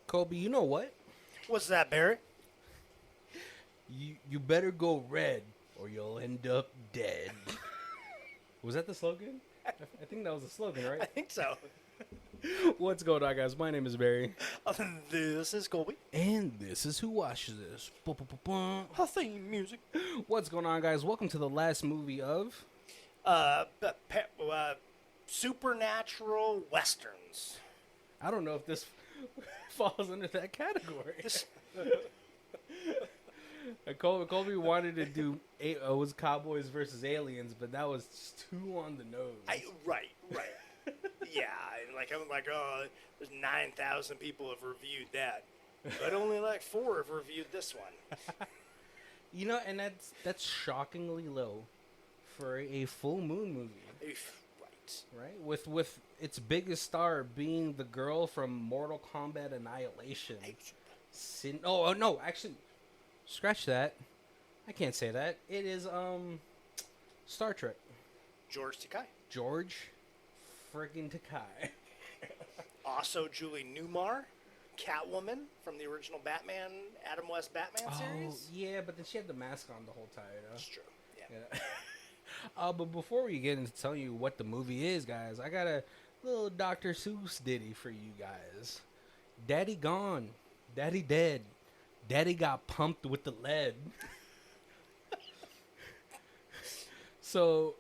Kobe, you know what? What's that, Barry? You better go red or you'll end up dead. Was that the slogan? I think that was the slogan, I right? think so. What's going on, guys? My name is Barry. This is Colby. And this is Who Watches This. Theme music. What's going on, guys? Welcome to the last movie of... Supernatural westerns. I don't know if this falls under that category. Colby wanted to do it was Cowboys versus Aliens, but that was just too on the nose. Right. Yeah, I'm like, oh, there's 9,000 people have reviewed that, but only like 4 have reviewed this one. You know, and that's shockingly low for a full moon movie. Right? With its biggest star being the girl from Mortal Kombat Annihilation. No, actually, scratch that. I can't say that. It is Star Trek. George Takei. George friggin' Takei. Also, Julie Newmar, Catwoman from the original Batman, Adam West Batman series. Oh, yeah, but then she had the mask on the whole time. That's true. Yeah. But before we get into telling you what the movie is, guys, I got a little Dr. Seuss ditty for you guys. Daddy gone. Daddy dead. Daddy got pumped with the lead. So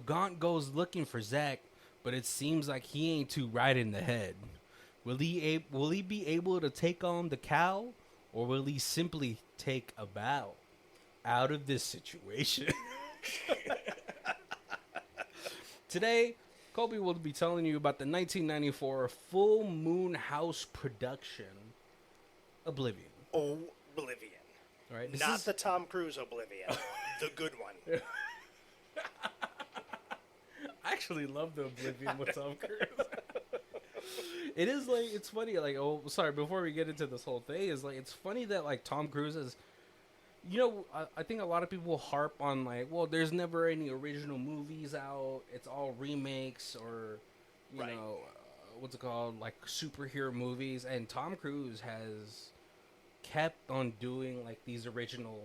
Gaunt goes looking for Zack, but it seems like he ain't too right in the head. Will he be able to take on the cow, or will he simply take a bow out of this situation? Today, Colby will be telling you about the 1994 Full Moon House production, Oblivion. Oblivion. All right, Not the Tom Cruise Oblivion. The good one. I actually love the Oblivion with Tom Cruise. It is like, it's funny, like, oh, sorry, before we get into this whole thing, is like, it's funny that, like, Tom Cruise is, you know, I think a lot of people harp on, like, well, there's never any original movies out. It's all remakes or, you know, what's it called? Like, superhero movies. And Tom Cruise has kept on doing, like, these original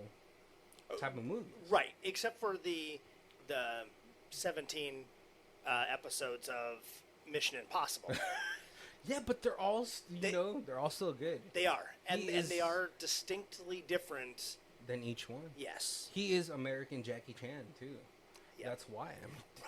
type of movies. Right, except for the 17 episodes of Mission Impossible. Yeah, but they're all, they're all still good. They are. And they are distinctly different than each one. Yes. He is American Jackie Chan, too. Yep. That's why.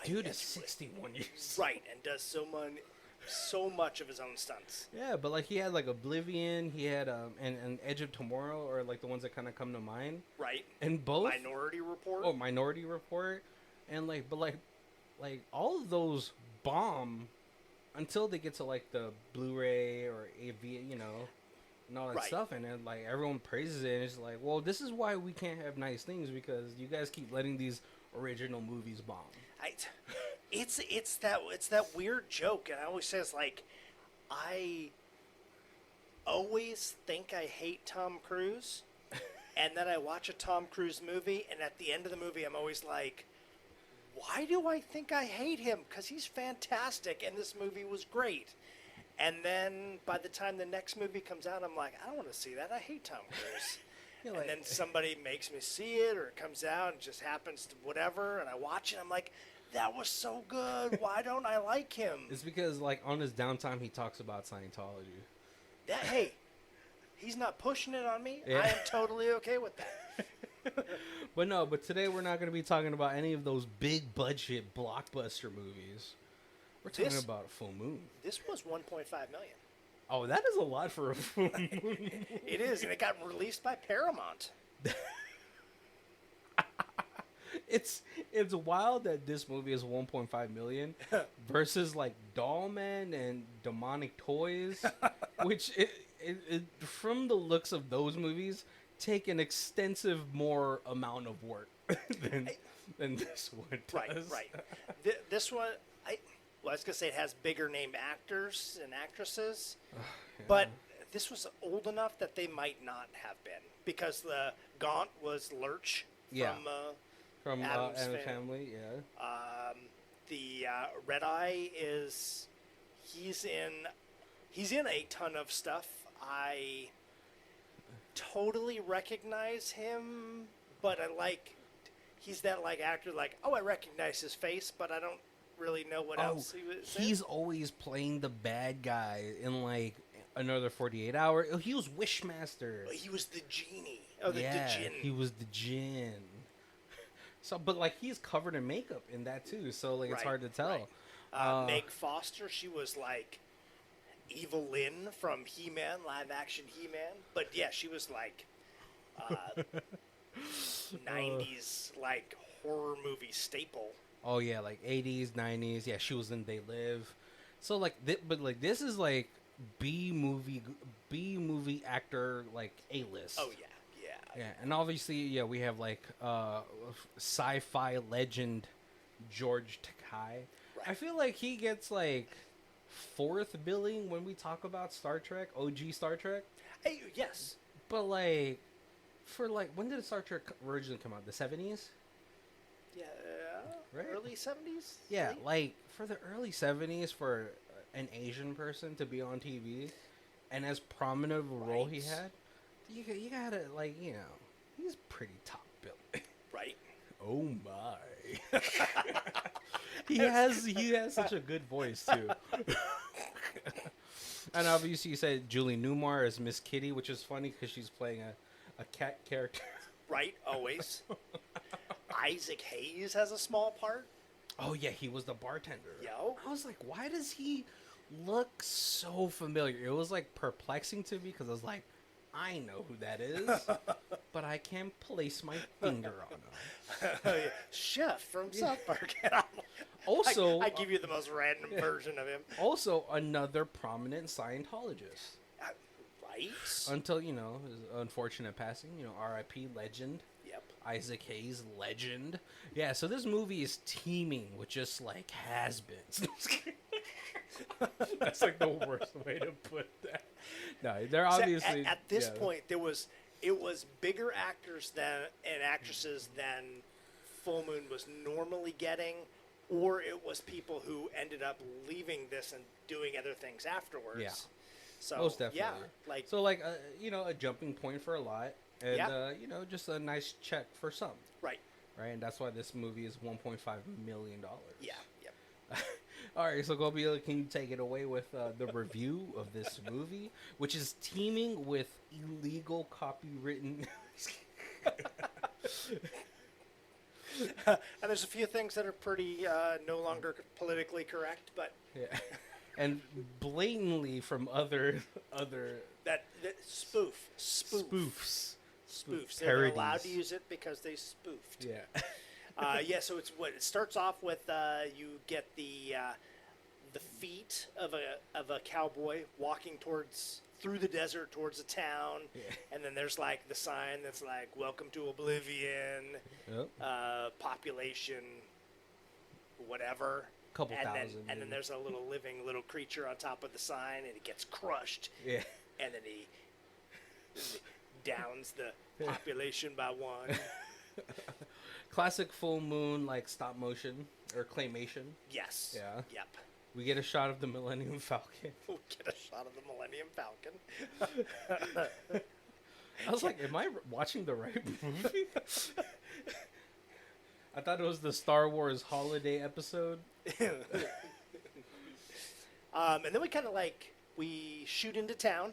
Dude is 61 years. Right, and does so much of his own stunts. Yeah, but, like, he had, like, Oblivion, he had an Edge of Tomorrow, or, like, the ones that kind of come to mind. Right. And both... Minority Report. Oh, Minority Report. And, like, but, like all of those bomb until they get to, like, the Blu-ray or AV, you know... and all that stuff, and then, like, everyone praises it, and it's like, well, this is why we can't have nice things, because you guys keep letting these original movies bomb. It's that weird joke, and I always say, it's like, I always think I hate Tom Cruise, and then I watch a Tom Cruise movie, and at the end of the movie, I'm always like, why do I think I hate him? Because he's fantastic, and this movie was great. And then by the time the next movie comes out, I'm like, I don't want to see that. I hate Tom Cruise. And then somebody makes me see it, or it comes out and just happens to whatever, and I watch it. I'm like, that was so good. Why don't I like him? It's because, like, on his downtime, he talks about Scientology. Hey, he's not pushing it on me. Yeah. I am totally okay with that. But today we're not going to be talking about any of those big budget blockbuster movies. We're talking about a full moon. This was $1.5 million. Oh, that is a lot for a full moon. It is, and it got released by Paramount. It's wild that this movie is 1.5 million versus, like, Dollman and Demonic Toys, which it from the looks of those movies take an extensive more amount of work than this one does. Right. This one, I was going to say it has bigger name actors and actresses, but this was old enough that they might not have been, because the Gaunt was Lurch from Addams Family. Yeah. The Red Eye he's in He's in a ton of stuff. I totally recognize him, but he's that like actor like, oh, I recognize his face, but I don't really know what else he was in. He's always playing the bad guy in like Another 48 Hour. He was Wishmaster. He was the genie. Oh, the djinn. He was the djinn. So, but like he's covered in makeup in that too, so like it's hard to tell. Right. Meg Foster, she was like Evil Lynn from He-Man, live action He-Man. But yeah, she was like 90s like horror movie staple. Oh yeah, like 80s, 90s. Yeah, she was in They Live. So like, but like this is like B movie actor like A-list. Oh yeah. Yeah, and obviously, we have like sci-fi legend George Takei. Right. I feel like he gets like fourth billing when we talk about Star Trek, OG Star Trek. Hey, yes. But like, for like, when did Star Trek originally come out? The 70s? Yeah, right? Early 70s? Yeah, late? like for the early 70s, for an Asian person to be on TV, and as prominent of a role he had. You gotta, like, he's pretty top billing. Right. Oh my. he has such a good voice too. And obviously you said Julie Newmar as Miss Kitty, which is funny because she's playing a cat character. Right, always. Isaac Hayes has a small part. Oh yeah, he was the bartender. Yo. I was like, why does he look so familiar? It was like perplexing to me because I was like, I know who that is, but I can't place my finger on him. Chef from South Park. Also, I give you the most random version of him. Also, another prominent Scientologist. Right. Until, his unfortunate passing, R.I.P. legend. Yep. Isaac Hayes, legend. Yeah, so this movie is teeming with just, like, has-beens. That's, like, the worst way to put that. No, they're obviously... At this point, it was bigger actors and actresses than Full Moon was normally getting, or it was people who ended up leaving this and doing other things afterwards. Yeah. So, most definitely. Yeah, a jumping point for a lot, and just a nice check for some. Right. Right, and that's why this movie is $1.5 million. Yeah. Yep. All right, so Gobio, can you take it away with the review of this movie, which is teeming with illegal copywritten. And there's a few things that are pretty no longer politically correct, but and blatantly from other that spoofs. They're allowed to use it because they spoofed. Yeah. So it starts off with you get the feet of a cowboy walking through the desert towards a town, and then there's like the sign that's like "Welcome to Oblivion," population, whatever. Couple thousand. And then there's a little creature on top of the sign, and it gets crushed. Yeah. And then he downs the population by one. Classic Full Moon, like stop motion or claymation. Yes. Yeah. Yep. We get a shot of the Millennium Falcon. We'll get a shot of the Millennium Falcon. I was like, am I watching the right movie? I thought it was the Star Wars holiday episode. And then we kind of we shoot into town,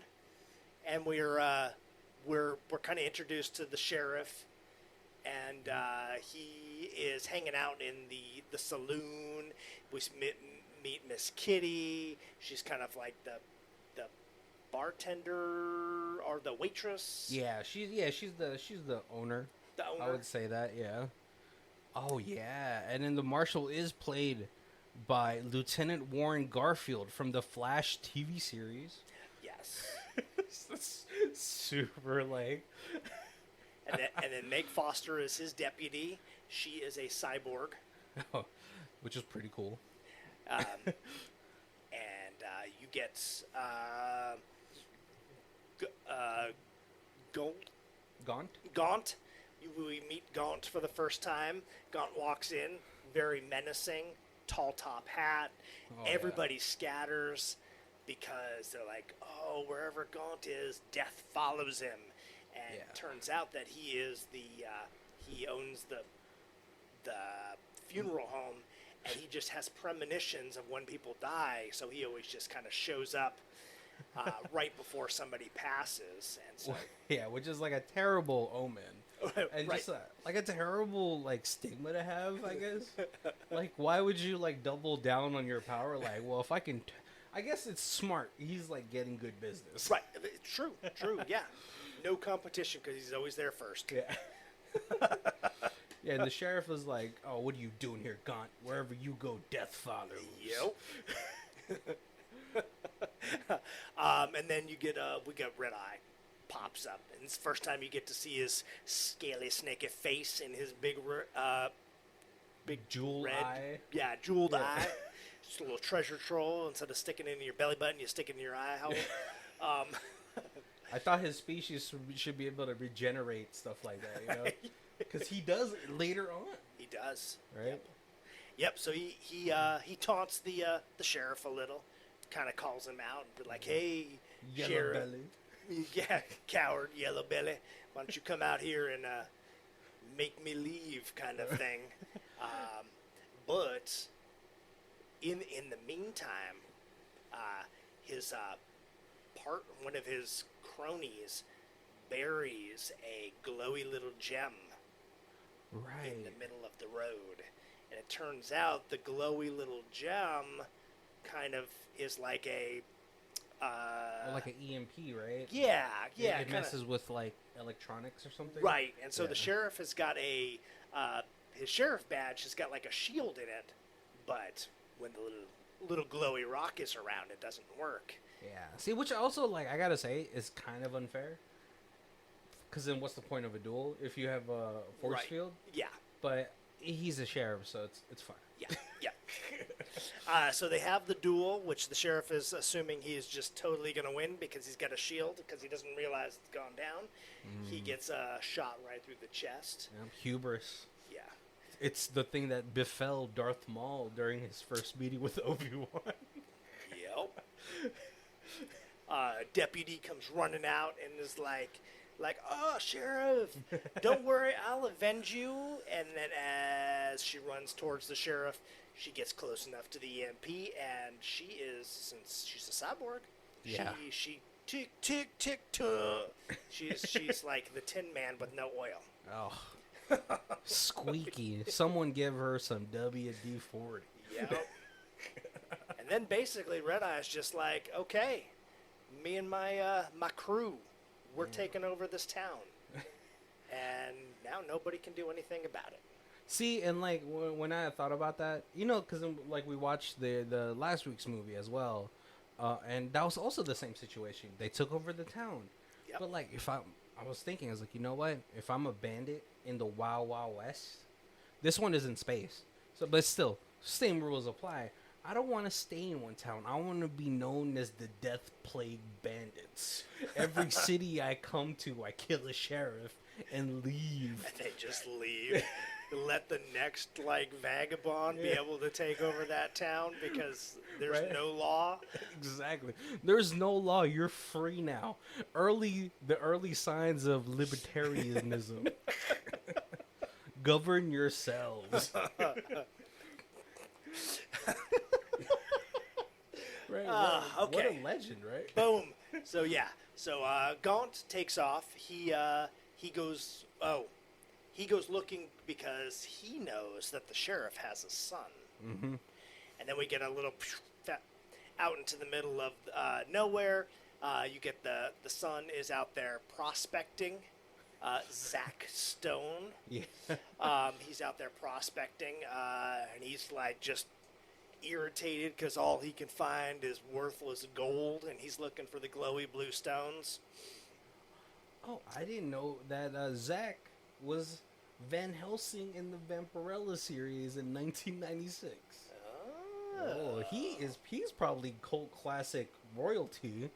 and we're kind of introduced to the sheriff, and he is hanging out in the saloon. We meet Miss Kitty. She's kind of like the bartender or the waitress. Yeah, she's the owner. The owner. I would say that, yeah. Oh yeah, and then the marshal is played by Lieutenant Warren Garfield from the Flash TV series. Yes. That's super like. And then Meg Foster is his deputy. She is a cyborg. Oh, which is pretty cool. And you get Gaunt. We meet Gaunt for the first time. Gaunt walks in, very menacing, tall top hat. Everybody scatters. because they're like, oh, wherever Gaunt is, death follows him. And it turns out that he is he owns the funeral home, and he just has premonitions of when people die, so he always just kind of shows up right before somebody passes. And so, yeah, which is like a terrible omen. And just like a terrible like stigma to have, I guess. Like, why would you like double down on your power? Like, well, if I can, I guess it's smart. He's like getting good business. Right. True. Yeah. No competition because he's always there first. Yeah. Yeah, and the sheriff is like, "Oh, what are you doing here, Gaunt? Wherever you go, death follows." Yep. And then we got Red Eye pops up, and it's the first time you get to see his scaly, snaky face and his big jeweled red eye. Yeah, jeweled eye. Just a little treasure troll. Instead of sticking it in your belly button, you stick it in your eye hole. I thought his species should be able to regenerate stuff like that, you know, because he does later on. He does, right? Yep. So he taunts the sheriff a little, kind of calls him out and be like, "Hey, Yellow sheriff, belly. Yeah, coward, yellow belly. Why don't you come out here and make me leave," kind of thing. But in the meantime, one of his cronies buries a glowy little gem in the middle of the road, and it turns out the glowy little gem kind of is like a like an EMP, right? Yeah. It messes with like electronics or something. Right, and so the sheriff has got his sheriff badge has got like a shield in it, but when the little glowy rock is around, it doesn't work. Yeah. See, which also, like, I gotta say, is kind of unfair. Because then what's the point of a duel if you have a force field? Yeah. But he's a sheriff, so it's fine. Yeah. So they have the duel, which the sheriff is assuming he is just totally going to win because he's got a shield, because he doesn't realize it's gone down. He gets shot right through the chest. Hubris. Yeah. It's the thing that befell Darth Maul during his first meeting with Obi-Wan. Yep. Deputy comes running out and is like, "Oh, sheriff, don't worry, I'll avenge you." And then as she runs towards the sheriff, she gets close enough to the EMP, and she is, since she's a cyborg, she tick tick tick tock. She's like the Tin Man with no oil. Oh, squeaky! Someone give her some WD-40. Yep. And then basically Red Eye's just like, "Okay, me and my crew, we're taking over this town," and now nobody can do anything about it. See, and like when I thought about that, you know, because like we watched the last week's movie as well, and that was also the same situation. They took over the town, but like I was thinking, I was like, you know what? If I'm a bandit in the Wild Wild West, this one is in space, so but still, same rules apply. I don't want to stay in one town. I want to be known as the Death Plague Bandits. Every city I come to, I kill a sheriff and leave. And they just leave. Let the next, like, vagabond be able to take over that town because there's no law. Exactly. There's no law. You're free now. The early signs of libertarianism. Govern yourselves. Right. Okay. What a legend, right? Boom. So yeah. So Gaunt takes off. He goes looking because he knows that the sheriff has a son. Mm-hmm. And then we get a little out into the middle of nowhere. You get the son is out there prospecting. Zach Stone. Yeah. He's out there prospecting, and he's like just irritated because all he can find is worthless gold, and he's looking for the glowy blue stones. Oh, I didn't know that Zach was Van Helsing in the Vampirella series in 1996. Oh, he's probably cult classic royalty.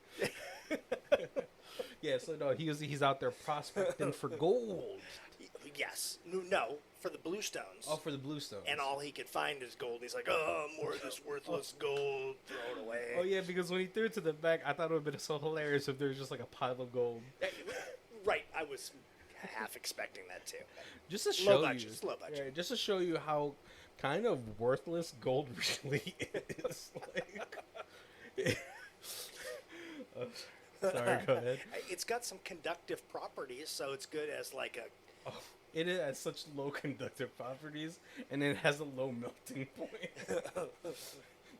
Yeah, so no, he's out there prospecting for gold. Yes, no, for the bluestones. Oh, for the bluestones. And all he could find is gold. He's like, oh, more of this worthless gold. Throw it away. Oh, yeah, because when he threw it to the back, I thought it would have been so hilarious if there was just like a pile of gold. Right. I was half expecting that too. Just to show low budget. Yeah, just to show you how kind of worthless gold really is. Sorry, go ahead. It's got some conductive properties, so it's good as like a... Oh, it has such low conductive properties, and it has a low melting point.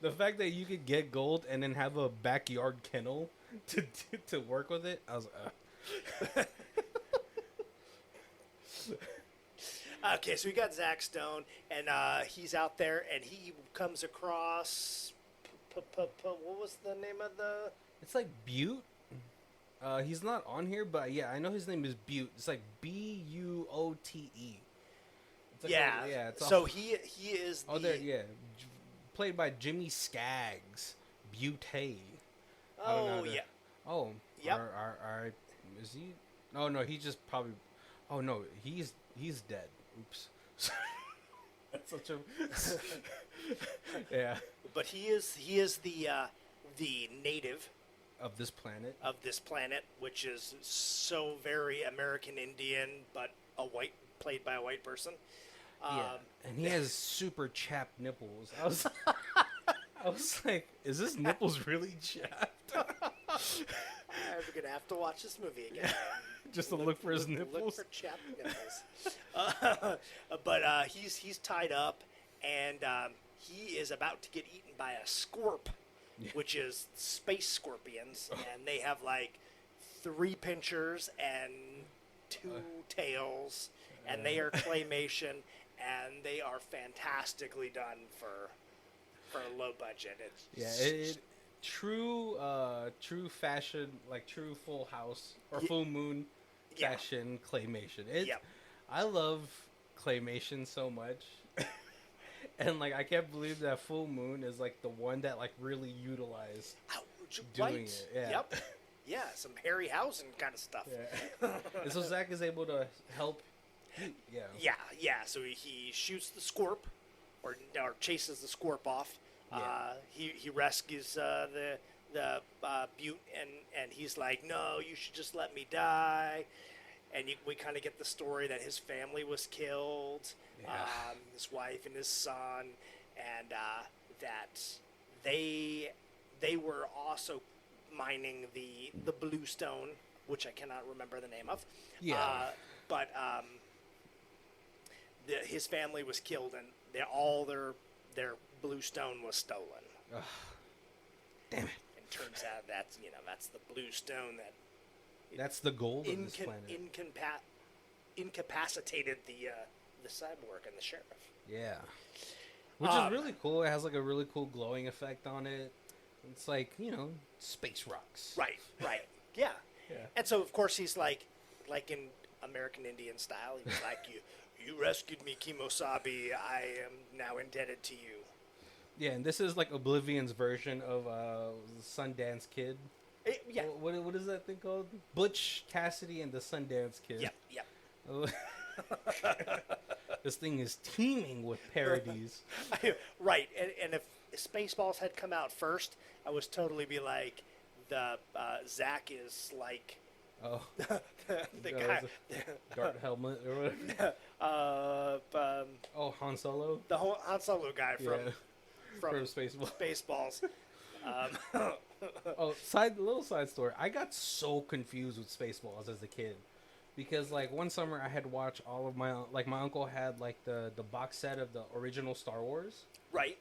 The fact that you could get gold and then have a backyard kennel to work with it, I was like... Okay, so we got Zach Stone, and he's out there, and he comes across... What was the name of the... It's like Butte. He's not on here, but yeah, I know his name is Butte. It's like Buote. Like yeah. So he is. Oh, there, yeah, played by Jimmy Skaggs. Butte. Oh yeah. Oh. Yep. Is he? Oh no, he just probably. Oh no, he's dead. Oops. That's such a. Yeah. But he is the native of this planet, which is so very American Indian, but played by a white person. Yeah, and he has super chapped nipples. I was like, is this nipples really chapped? I'm gonna have to watch this movie again. Just to look for his nipples. Look for chapped nipples. But he's tied up, and he is about to get eaten by a scorp. Yeah. Which is space scorpions, and they have like 3 pinchers and 2 tails, and they are claymation, and they are fantastically done for a low budget. It's true fashion, like true Full House or Full Moon fashion claymation. I love claymation so much. And, like, I can't believe that Full Moon is, like, the one that, like, really utilized doing it. Yeah. Yep. Yeah, some Harryhausen kind of stuff. Yeah. And so Zach is able to help. Yeah. So he shoots the scorp, or chases the scorp off. Yeah. He rescues the Butte, and he's like, no, you should just let me die. And we kind of get the story that his family was killed, his wife and his son, and that they were also mining the bluestone, which I cannot remember the name of. Yeah. But his family was killed, and all their bluestone was stolen. Ugh. Damn it! And turns out that's the bluestone that. That's the gold of this planet. Incapacitated the cyborg and the sheriff. Yeah. Which is really cool. It has like a really cool glowing effect on it. It's like, space rocks. Right. Yeah. And so, of course, he's like in American Indian style, he was like, you rescued me, Kimosabe. I am now indebted to you. Yeah, and this is like Oblivion's version of Sundance Kid. Yeah. What is that thing called? Butch Cassidy and the Sundance Kid. Yep. This thing is teeming with parodies. Right. And if Spaceballs had come out first, I would totally be like, the Zach is like the guy. Dart helmet or whatever. Han Solo. The Han Solo guy from Spaceballs. Oh, little side story. I got so confused with Spaceballs as a kid because, like, one summer I had watched all of my uncle had like the box set of the original Star Wars, right?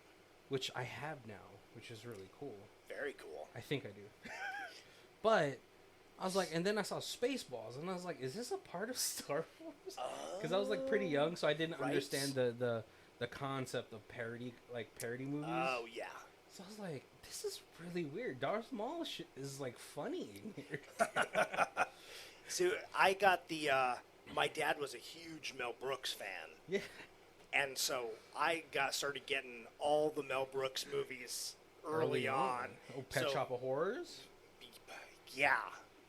Which I have now, which is really cool. Very cool. I think I do. But I was like, and then I saw Spaceballs, and I was like, is this a part of Star Wars? Because I was like pretty young, so I didn't understand the concept of parody movies. Oh yeah. So I was like, this is really weird. Darth Maul is like funny in here. So I got my dad was a huge Mel Brooks fan. Yeah. And so I started getting all the Mel Brooks movies early on. Oh, Pet Shop of Horrors? Yeah.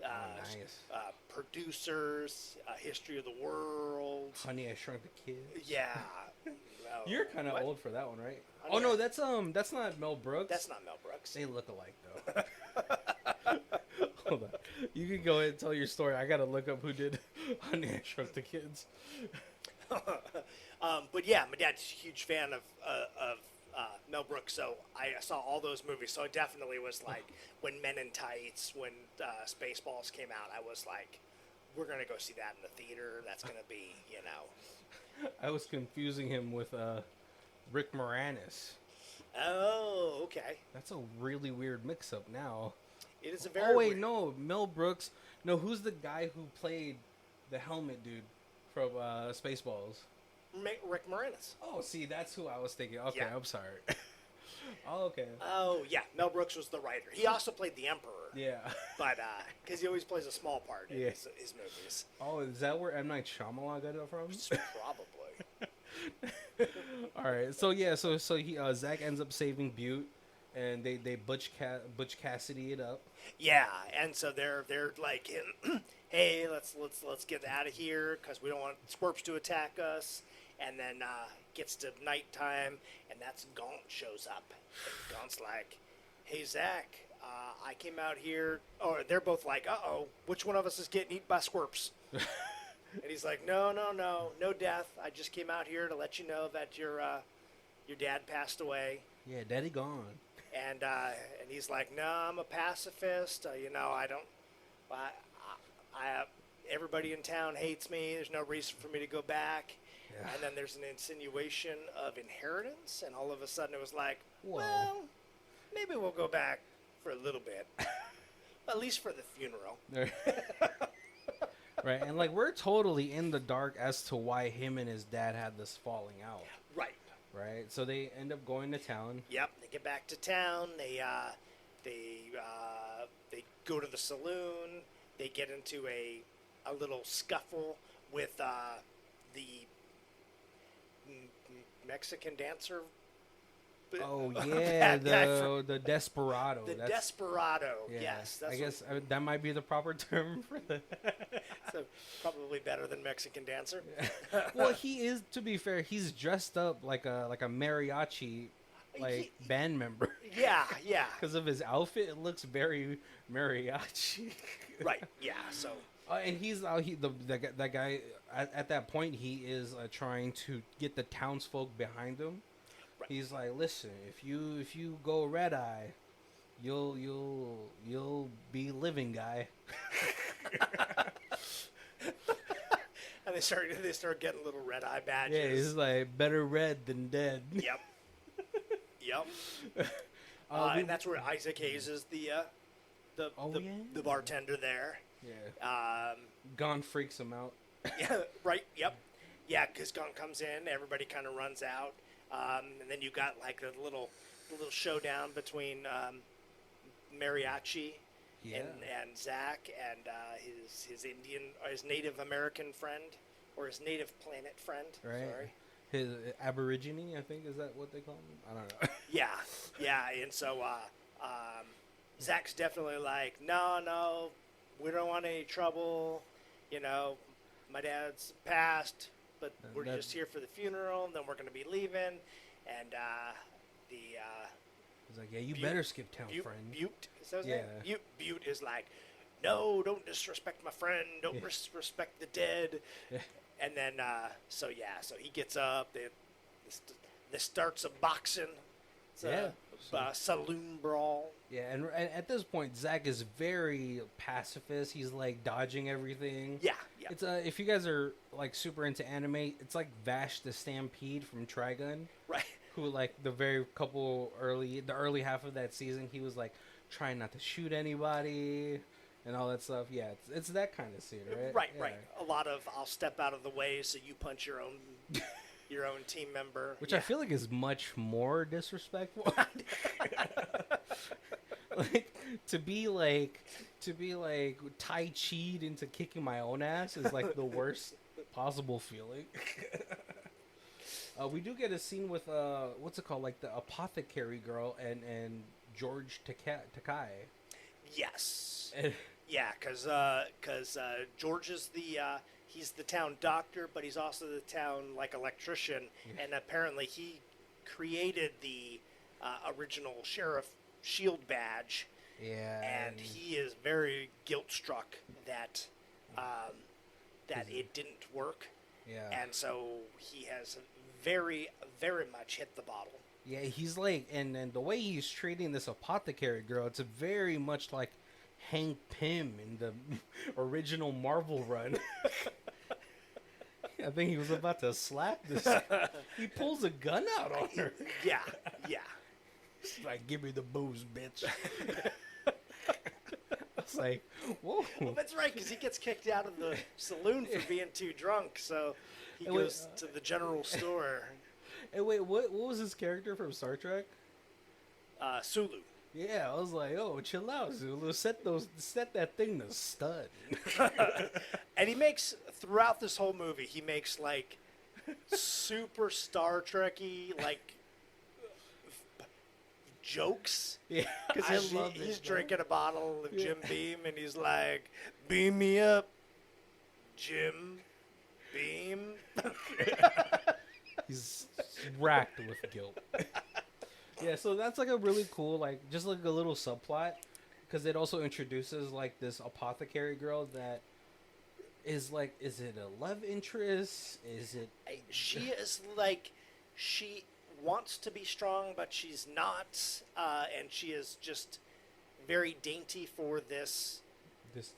Nice. Producers, History of the World. Honey, I Shrunk the Kids. Yeah. Well, You're kind of what? old for that one, right? Honey, Oh no, that's not Mel Brooks. That's not Mel Brooks. They look alike though. Hold on. You can go ahead and tell your story. I gotta look up who did Honey, I Shrunk the Kids. But yeah, my dad's a huge fan of Mel Brooks, so I saw all those movies. So I definitely was like, when Men in Tights, when Spaceballs came out, I was like, we're gonna go see that in the theater. That's gonna be, I was confusing him with Rick Moranis. Oh, okay. That's a really weird mix-up now. It is a very. Oh wait, weird... no, Mel Brooks. No, who's the guy who played the helmet dude from Spaceballs? Rick Moranis. Oh, see, that's who I was thinking. Okay, Yeah. I'm sorry. Oh, okay. Oh yeah, Mel Brooks was the writer. He also played the Emperor. Yeah. But because he always plays a small part in Yeah. his movies. Oh, is that where M. Night Shyamalan got it from? Probably. All right. So yeah. So he Zach ends up saving Butte, and they Butch Cassidy it up. Yeah, and so they're like, hey, let's get out of here because we don't want Squirps to attack us. And then gets to nighttime, and that's Gaunt shows up. And Gaunt's like, hey, Zach, I came out here. Or they're both like, uh-oh, which one of us is getting eaten by Squirps? And he's like, no death. I just came out here to let you know that your dad passed away. Yeah, Daddy gone. And he's like, no, I'm a pacifist. I don't. Everybody in town hates me. There's no reason for me to go back. Yeah. And then there's an insinuation of inheritance, and all of a sudden it was like, Whoa. well, maybe we'll go back for a little bit, at least for the funeral. Right, and like we're totally in the dark as to why him and his dad had this falling out. Right, so they end up going to town. Yep, they get back to town. They go to the saloon. They get into a little scuffle with the Mexican dancer. Oh yeah, the desperado. The desperado. Yeah, Yes, I guess that might be the proper term for that. So probably better than Mexican dancer. Well, he is. To be fair, he's dressed up like a mariachi, band member. Yeah. Because of his outfit, it looks very mariachi. Right. Yeah. So. And he's that guy at that point. He is trying to get the townsfolk behind him. Right. He's like, listen, if you go red eye, you'll be living, guy. And they start getting little red eye badges. Yeah, he's like, better red than dead. Yep. And that's where Isaac Hayes is the bartender there. Yeah. Gon freaks him out. Yeah. Right. Yep. Yeah, because Gon comes in, everybody kind of runs out, and then you got like the little showdown between Mariachi and Zach and his Indian or his Native American friend or his Native Planet friend. Right. Sorry. His Aborigine, I think, is that what they call him? I don't know. Yeah, and so Zach's definitely like, no, we don't want any trouble. My dad's passed, but we're just here for the funeral, and then we're going to be leaving. And he's like, yeah, you better skip town, friend. Butte, is that his name? Butte is like, no, don't disrespect my friend. Don't disrespect the dead. Yeah. And then, so he gets up. This starts a boxing. It's a saloon brawl. Yeah, and at this point, Zach is very pacifist. He's like dodging everything. Yeah. It's if you guys are like super into anime, it's like Vash the Stampede from Trigun. Right. Who like the early half of that season, he was like trying not to shoot anybody and all that stuff. Yeah, it's that kind of scene, right? Right. A lot of I'll step out of the way so you punch your own team member, which I feel like is much more disrespectful. Like to be like Tai Chi'd into kicking my own ass is like the worst possible feeling. We do get a scene with what's it called, like the apothecary girl and George Takei. Yes. Yeah, because George is he's the town doctor, but he's also the town like electrician, and apparently he created the original sheriff shield badge. Yeah, And he is very guilt struck that it didn't work. yeah, And so he has very, very much hit the bottle. yeah. He's like, and the way he's treating this apothecary girl, it's very much like Hank Pym in the original Marvel run. I think he was about to slap this. He pulls a gun out on her. Yeah, yeah. He's like, give me the booze, bitch. It's like, whoa. Well, that's right, because he gets kicked out of the saloon for being too drunk, so he goes to the general store. Hey, wait, what was his character from Star Trek? Sulu. Yeah, I was like, oh, chill out, Zulu. Set that thing to stud. And he makes, throughout this whole movie, he makes, like, super Star Trek-y, like, jokes. Yeah, Because he's drinking a bottle of Jim Beam, and he's like, beam me up, Jim Beam. He's racked with guilt. Yeah, so that's like a really cool, like, just like a little subplot, because it also introduces like this apothecary girl that is like, is it a love interest? Is it? She is like, she wants to be strong, but she's not, and she is just very dainty for this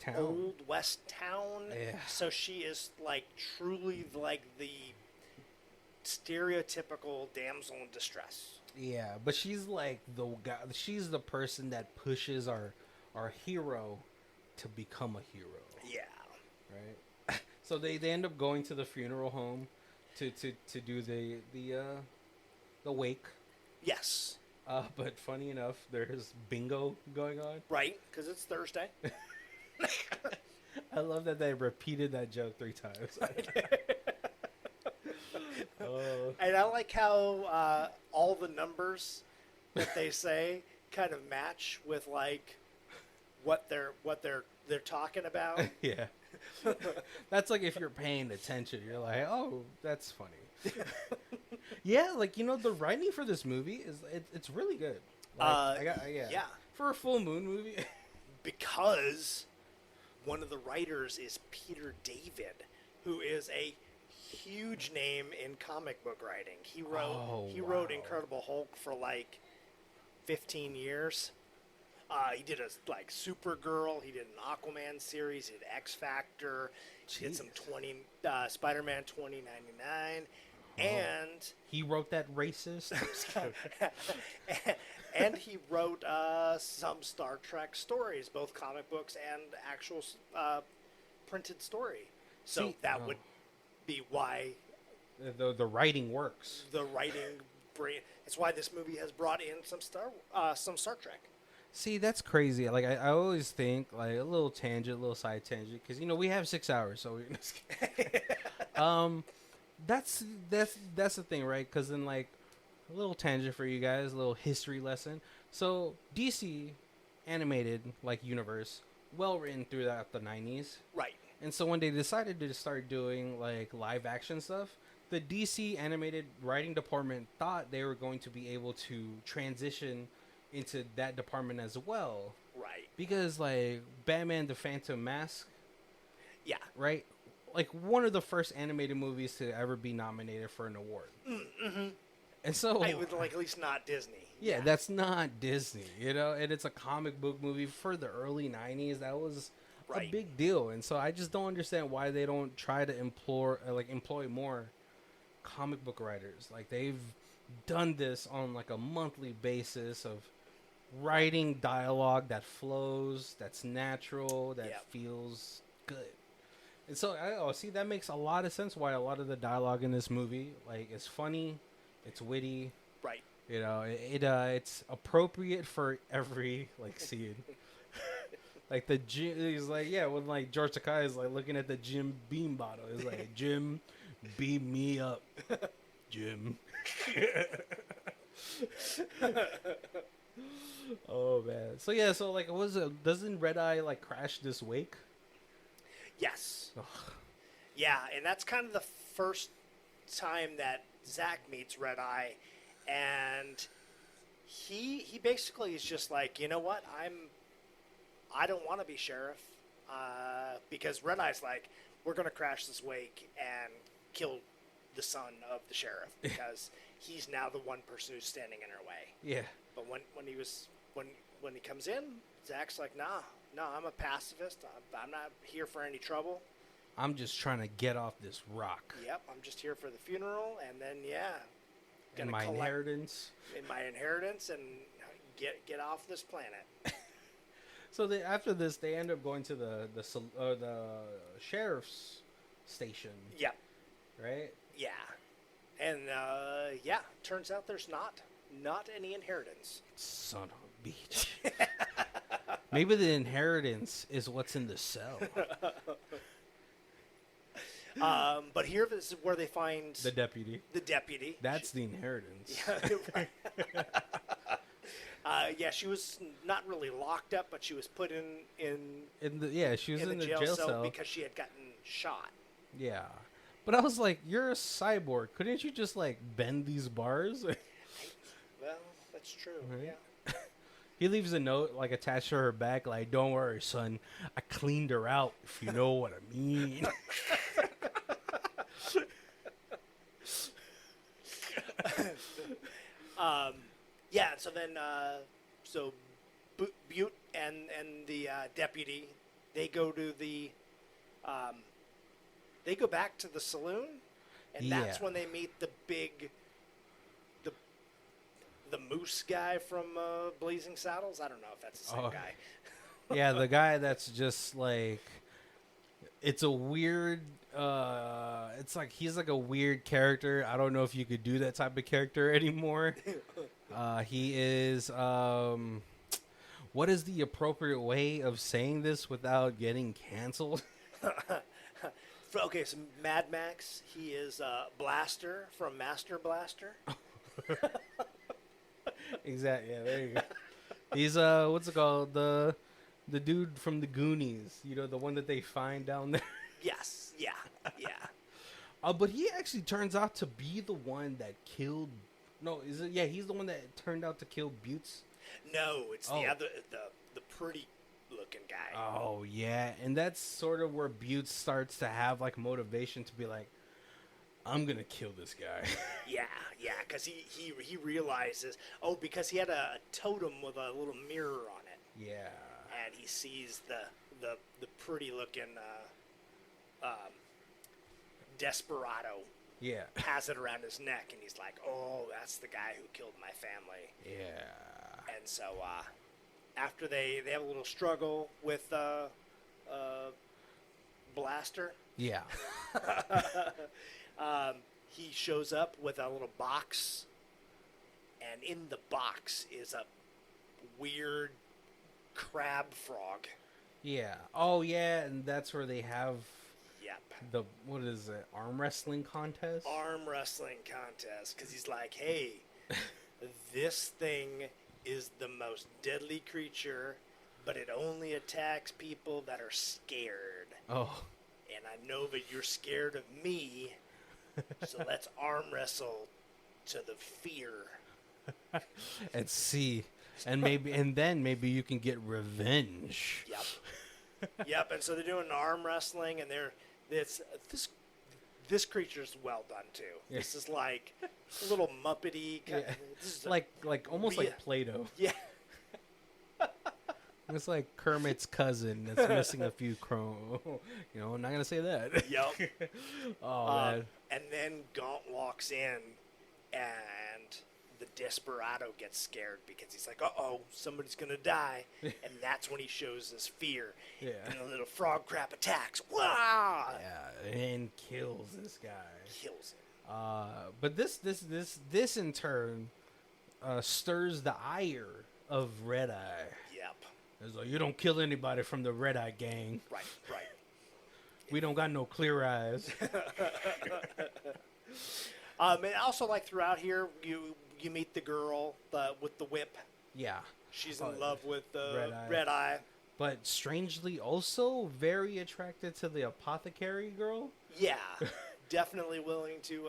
town, old west town. Yeah. So she is like truly like the stereotypical damsel in distress. Yeah, but she's like the guy. She's the person that pushes our hero to become a hero. Yeah. Right. So they end up going to the funeral home to do the wake. Yes. But funny enough, there's bingo going on. Right, because it's Thursday. I love that they repeated that joke 3 times. And I like how all the numbers that they say kind of match with like what they're talking about. Yeah. That's like if you're paying attention, you're like, oh, that's funny. Yeah, like, you know, the writing for this movie it's really good. Like, yeah. For a full moon movie. Because one of the writers is Peter David, who is a huge name in comic book writing. He wrote Incredible Hulk for like 15 years. He did like Supergirl. He did an Aquaman series. He did X Factor. He did some Spider-Man 2099, and he wrote that racist. and he wrote some Star Trek stories, both comic books and actual printed story. So that would be why the writing works. The writing, it's why this movie has brought in some Star Trek. See, that's crazy. Like I always think, like, a little side tangent, because you know we have 6 hours, so we're that's the thing, right? Because then, like, a little tangent for you guys, a little history lesson. So DC animated like universe, well written throughout the 90s, right? And so when they decided to start doing like live action stuff, the DC animated writing department thought they were going to be able to transition into that department as well. Right. Because like Batman the Phantom Mask. Yeah. Right? Like one of the first animated movies to ever be nominated for an award. Mm-hmm. And so it was like at least not Disney. Yeah, that's not Disney, you know, and it's a comic book movie for the early 90s. That was a big deal. And so I just don't understand why they don't try to employ more comic book writers. Like, they've done this on like a monthly basis of writing dialogue that flows, that's natural, that feels good. And so that makes a lot of sense why a lot of the dialogue in this movie like is funny, it's witty, right? You know, it's appropriate for every like scene. Like he's like, yeah, when like George Takei is like looking at the Jim Beam bottle, he's like, Jim, beam me up, Jim. Oh man. So yeah, so like, doesn't Red Eye like crash this wake? Yes. Ugh. Yeah, and that's kind of the first time that Zach meets Red Eye, and he basically is just like, you know what, I don't want to be sheriff, because Red Eye's like, we're gonna crash this wake and kill the son of the sheriff because he's now the one person who's standing in our way. Yeah. But when he comes in, Zach's like, nah, no, I'm a pacifist. I'm not here for any trouble. I'm just trying to get off this rock. Yep, I'm just here for the funeral, and then And my inheritance. In my inheritance, and get off this planet. So after this, they end up going to the sheriff's station. Yep. Right. Yeah, and turns out there's not any inheritance. Son of a bitch. Maybe the inheritance is what's in the cell. But here is where they find The deputy. The deputy. That's the inheritance. Yeah, she was not really locked up, but she was put She was in the jail cell because she had gotten shot. Yeah. But I was like, you're a cyborg. Couldn't you just like bend these bars? Well, that's true. Right? Yeah. He leaves a note like attached to her back, like, "Don't worry, son. I cleaned her out, if you know what I mean." Yeah. So then, Butte and the deputy, they go back to the saloon, and that's when they meet the moose guy from Blazing Saddles. I don't know if that's the same guy. Yeah, the guy that's just like, it's a weird, it's like he's like a weird character. I don't know if you could do that type of character anymore. He is, what is the appropriate way of saying this without getting canceled? Okay, so Mad Max, he is Blaster from Master Blaster. Exactly. Yeah, there you go. He's what's it called? The dude from the Goonies. You know, the one that they find down there. Yes. Yeah. But he actually turns out to be the one that killed. No, is it? Yeah, he's the one that turned out to kill Butts. No, it's the other, the pretty looking guy. Oh yeah, and that's sort of where Butts starts to have like motivation to be like, I'm gonna kill this guy. Yeah, because he realizes, because he had a totem with a little mirror on it. Yeah. And he sees the pretty looking desperado. Yeah. Has it around his neck, and he's like, oh, that's the guy who killed my family. Yeah. And so after they have a little struggle with Blaster. Yeah. He shows up with a little box, and in the box is a weird crab frog. Yeah. Oh yeah, and that's where they have Yep. what is it? Arm wrestling contest? Arm wrestling contest, because he's like, hey, this thing is the most deadly creature, but it only attacks people that are scared. Oh. And I know that you're scared of me, so let's arm wrestle to the fear. And see, and then maybe you can get revenge. Yep. And so they're doing arm wrestling, and this creature's well done too. Yeah. This is like a little Muppety, this is like almost like Play-Doh. Yeah. It's like Kermit's cousin that's missing a few chrome. You know, I'm not gonna say that. Yep. Oh man. And then Gaunt walks in, and the desperado gets scared because he's like, uh-oh, somebody's gonna die. And that's when he shows his fear. Yeah. And a little frog crab attacks. Wow. Yeah, and kills this guy. Kills him. But this in turn stirs the ire of Red Eye. Yep. It's like, you don't kill anybody from the Red Eye gang. Right. We don't got no clear eyes. And also, like throughout here, you meet the girl with the whip. Yeah. She's in love with Red-Eye. Red Eye. But strangely also very attracted to the apothecary girl. Yeah. Definitely willing to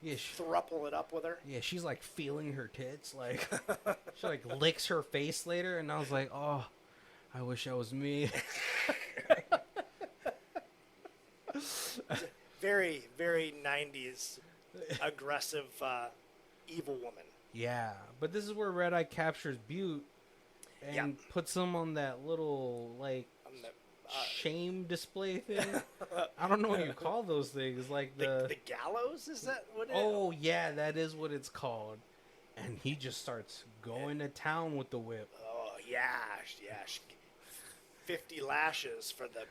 Yeah, thruple it up with her. yeah, she's like feeling her tits. Like, she like licks her face later. And I was like, oh, I wish that was me. Very, very 90s aggressive evil woman. Yeah, but this is where Red Eye captures Butte and puts him on that little, like, shame display thing. I don't know what you call those things. Like the gallows? Is that what it is? Oh, yeah, that is what it's called. And he just starts going to town with the whip. Oh, yeah. 50 lashes for the...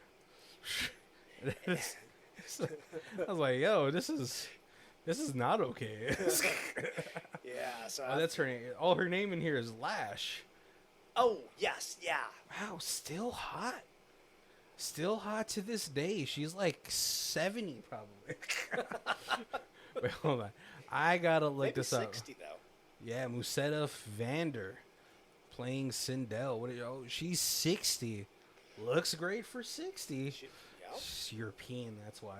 I was like, yo, this is not okay. Yeah, so... Oh, that's her name. All her name in here is Lash. Oh, yes, yeah. Wow, still hot. Still hot to this day. She's like 70 probably. Wait, hold on. I gotta look Maybe this 60, up. 60, though. Yeah, Musetta Vander playing Sindel. She's 60. Looks great for 60. She's European, that's why.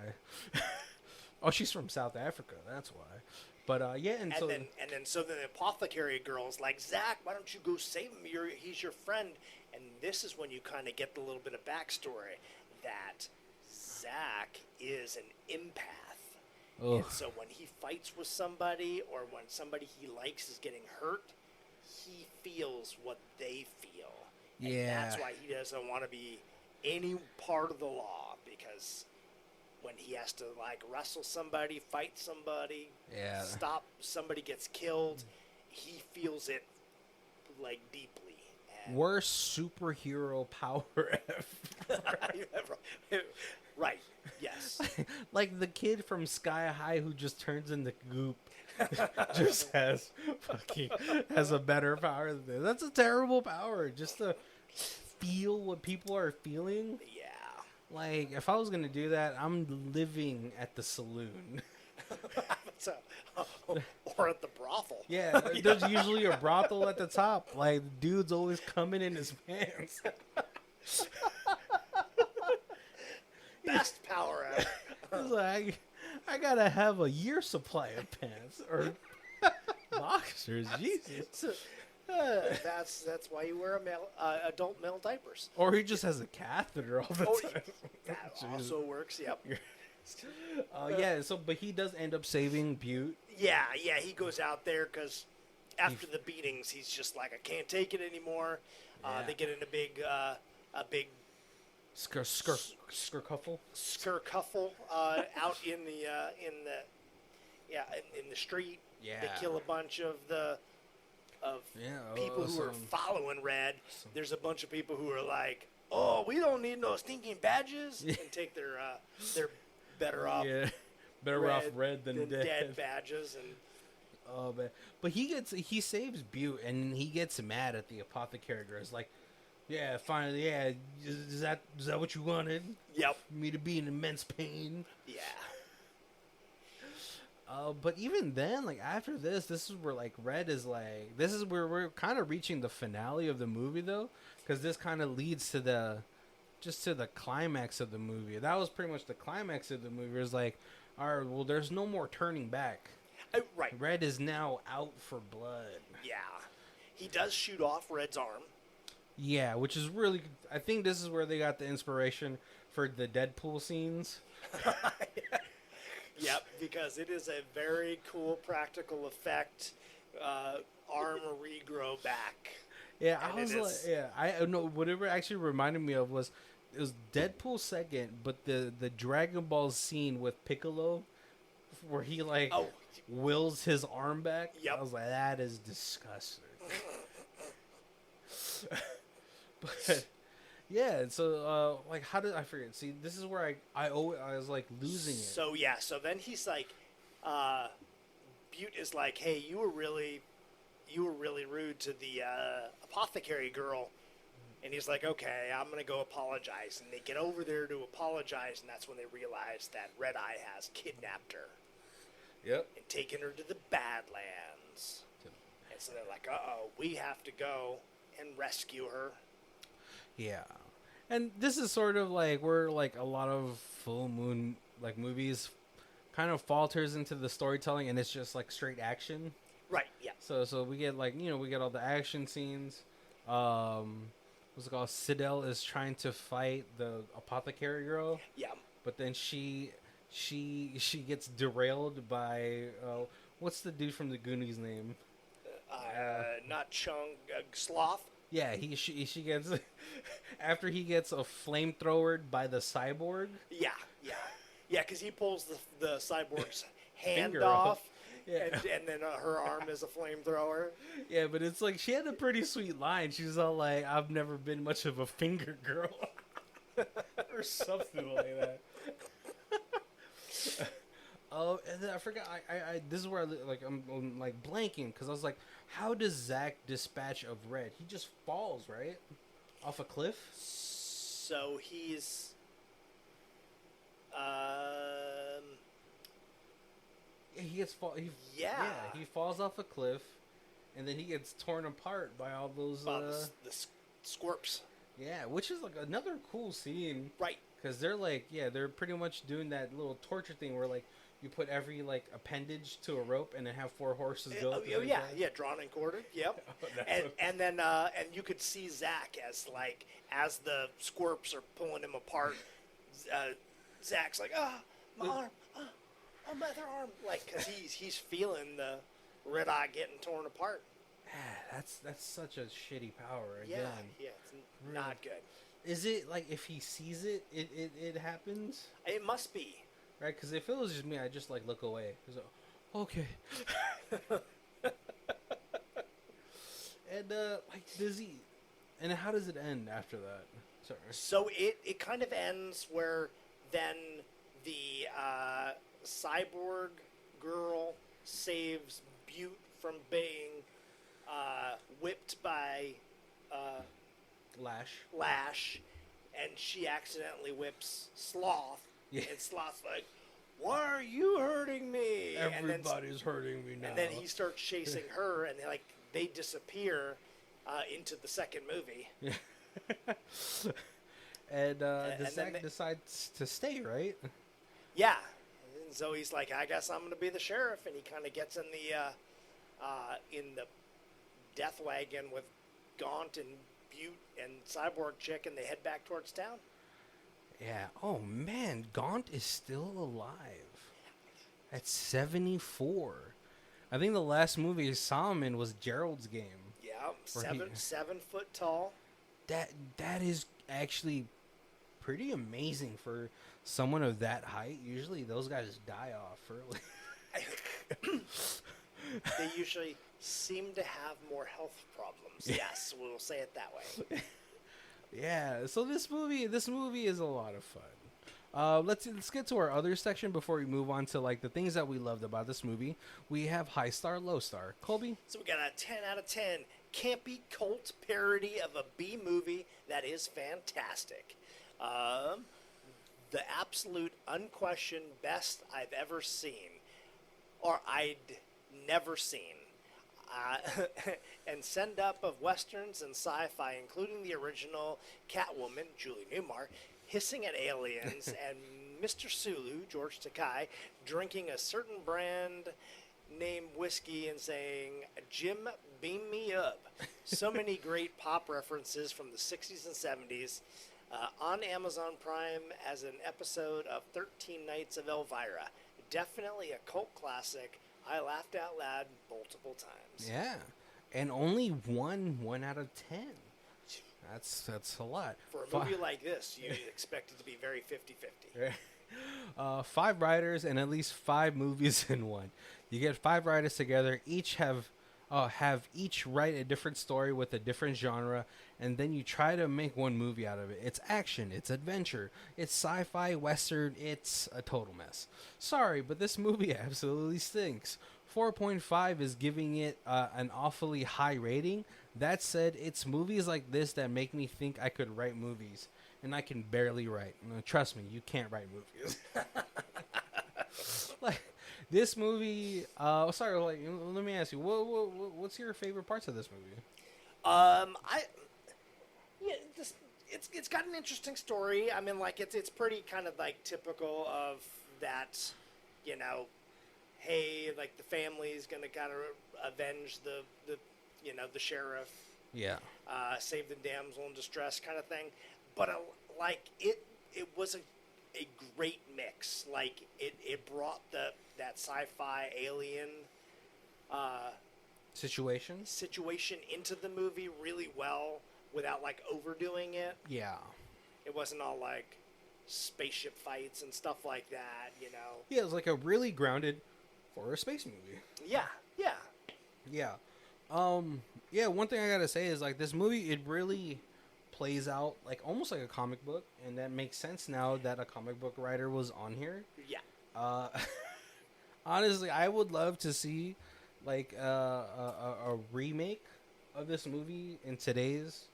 Oh, she's from South Africa, that's why. But yeah, and so then the apothecary girl's like, Zach, why don't you go save him? He's your friend. And this is when you kind of get the little bit of backstory that Zach is an empath. Ugh. And so when he fights with somebody or when somebody he likes is getting hurt, he feels what they feel. And that's why he doesn't want to be any part of the law, because when he has to like wrestle somebody, fight somebody, stop somebody gets killed, he feels it like deeply. And worst superhero power ever. Right. Yes. Like the kid from Sky High who just turns into goop. Just has a better power than this. That's a terrible power. Just to feel what people are feeling. Yeah. Like, if I was going to do that, I'm living at the saloon. Or at the brothel. Yeah, there's usually a brothel at the top. Like, the dude's always coming in his pants. Best power ever. It's like, I gotta have a year supply of pants. Or boxers, Jesus. That's why you wear adult male diapers. Or he just has a catheter all the time. That also works. Yep. Yeah. So, but he does end up saving Butte. Yeah. He goes out there because after the beatings, he's just like, I can't take it anymore. They get in a big Skircuffle out in the street. Yeah. They kill a bunch of people who are following Red. There's a bunch of people who are like, "Oh, we don't need no stinking badges," and take their better off red than dead badges. And oh man, but he saves Butte and he gets mad at the apothecary girl. It's like, yeah, finally, yeah, is that what you wanted? Yep. Me to be in immense pain. Yeah. But even then, like after this is where like Red is like, this is where we're kind of reaching the finale of the movie though, because this kind of leads to the climax of the movie. That was pretty much the climax of the movie. It was like, all right, well, there's no more turning back. Right. Red is now out for blood. Yeah. He does shoot off Red's arm. Yeah, which is really, I think this is where they got the inspiration for the Deadpool scenes. Yep, because it is a very cool practical effect. Arm regrow back. Yeah, I was like, yeah, I know. Whatever actually reminded me of was it was Deadpool second, but the Dragon Ball scene with Piccolo, where he like wills his arm back. Yep. I was like, that is disgusting. But yeah, so like, how did I forget? See, this is where I was like losing it. So yeah, so then he's like, Butte is like, hey, you were really rude to the apothecary girl, and he's like, okay, I'm gonna go apologize, and they get over there to apologize, and that's when they realize that Red Eye has kidnapped her. Yep. And taken her to the Badlands. And dies, and they're like, uh-oh, we have to go and rescue her. Yeah. And this is sort of like where like a lot of full moon like movies kind of falters into the storytelling, and it's just like straight action. Right, yeah. So we get like, we get all the action scenes. What's it called? Sidel is trying to fight the apothecary girl. Yeah. But then she gets derailed by what's the dude from the Goonies name? Not Chung, Sloth. Yeah, she gets after he gets a flamethrowered by the cyborg. Yeah, because he pulls the cyborg's hand Finger off, Yeah. and then her arm is a flamethrower. Yeah, but it's like she had a pretty sweet line. She's all like, "I've never been much of a finger girl," or something like that. Oh, and then I forgot. I this is where I'm like blanking because I was like, how does Zach dispatch of Red? He just falls right off a cliff. So he's He gets he falls off a cliff, and then he gets torn apart by all those the squirps. Yeah, which is like another cool scene, Right? because they're like they're pretty much doing that little torture thing where like you put every like appendage to a rope and then have 4 horses go. Oh yeah, drawn and quartered. Yep. And then you could see Zach as the squirps are pulling him apart. Zach's like, my arm, my other arm, like because he's feeling the red eye getting torn apart. That's such a shitty power again. Yeah, it's not good. Is it like if he sees it, it happens? It must be. Right, because if it was just me, I'd just like look away. Like, okay. And like, does he? And how does it end after that? Sorry. So it kind of ends where then the cyborg girl saves Butte from being whipped by Lash, and she accidentally whips Sloth. Yeah. And Sloth's like, "Why are you hurting me?" Everybody's hurting me now. And then he starts chasing her, and they disappear into the second movie. Yeah. And Zach decides to stay, right? Yeah. And so he's like, "I guess I'm going to be the sheriff," and he kind of gets in the death wagon with Gaunt and Butte and Cyborg Chick, and they head back towards town. Yeah. Oh man, Gaunt is still alive. At 74. I think the last movie I saw him in was Gerald's Game. Yeah, 7 foot tall. That is actually pretty amazing for someone of that height. Usually those guys die off early. They usually seem to have more health problems. Yes, we'll say it that way. Yeah, so this movie is a lot of fun. Let's get to our other section before we move on to like the things that we loved about this movie. We have high star, low star. Colby? So we got a 10 out of 10 campy cult parody of a B movie that is fantastic. The absolute unquestioned best I've ever seen, or I'd never seen. And send up of westerns and sci-fi, including the original Catwoman, Julie Newmar, hissing at aliens, and Mr. Sulu, George Takei, drinking a certain brand name whiskey and saying, "Jim, beam me up." So many great pop references from the 60s and 70s. On Amazon Prime as an episode of 13 Nights of Elvira. Definitely a cult classic. I laughed out loud multiple times. Yeah, and only one out of 10. That's a lot. For a movie like this, you expect it to be very 50-50. 5 writers and at least 5 movies in one. You get 5 writers together, each have each write a different story with a different genre, and then you try to make one movie out of it. It's action, it's adventure, it's sci-fi western, it's a total mess. Sorry, but this movie absolutely stinks. 4.5 is giving it an awfully high rating. That said, it's movies like this that make me think I could write movies, and I can barely write. Trust me, you can't write movies. Like, This movie. Sorry. Like, let me ask you. What's your favorite parts of this movie? This it's got an interesting story. I mean, like it's pretty kind of like typical of that, you know, hey, like the family's gonna kind of avenge the the sheriff, Yeah. Save the damsel in distress kind of thing. But like it was a great mix. Like it brought that sci-fi alien Situation into the movie really well without like overdoing it. Yeah. It wasn't all like spaceship fights and stuff like that, you know. Yeah, it was like a really grounded for a space movie. Yeah. Yeah. Yeah, one thing I gotta say is like this movie, it really plays out like almost like a comic book, and that makes sense now that a comic book writer was on here. Yeah. Honestly, I would love to see like a remake of this movie in today's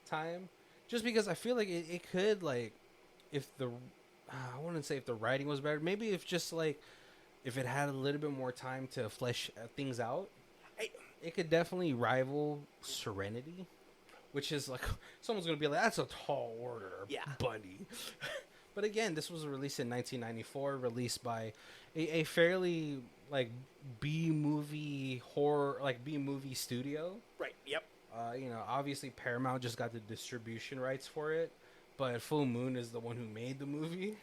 time, just because I feel like it could, like, if the I wouldn't say if the writing was better, maybe if just like if it had a little bit more time to flesh things out, it could definitely rival Serenity, which is like someone's gonna be like, that's a tall order, yeah, buddy. But again, this was released in 1994, released by a fairly like B movie horror, like B movie studio. Right. Yep. Obviously Paramount just got the distribution rights for it, but Full Moon is the one who made the movie.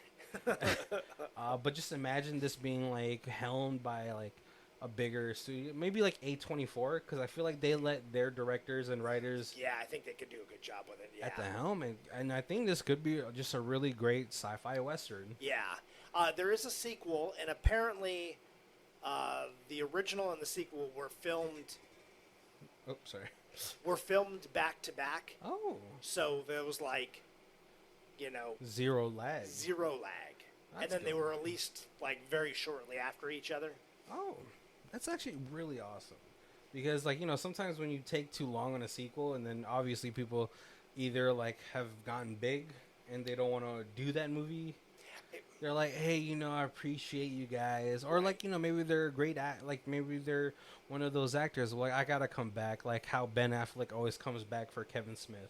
But just imagine this being like helmed by like a bigger studio, maybe like A24, because I feel like they let their directors and writers. Yeah, I think they could do a good job with it. Yeah. At the helm, and I think this could be just a really great sci-fi western. Yeah, there is a sequel, and apparently, the original and the sequel were filmed. Oh, sorry. Were filmed back to back. Oh. So there was like, zero lag. That's and then good. They were released like very shortly after each other. Oh, that's actually really awesome. Because like, sometimes when you take too long on a sequel, and then obviously people either like have gotten big and they don't want to do that movie. They're like, hey, I appreciate you guys. Or like, maybe they're a great like maybe they're one of those actors like, I gotta come back, like how Ben Affleck always comes back for Kevin Smith.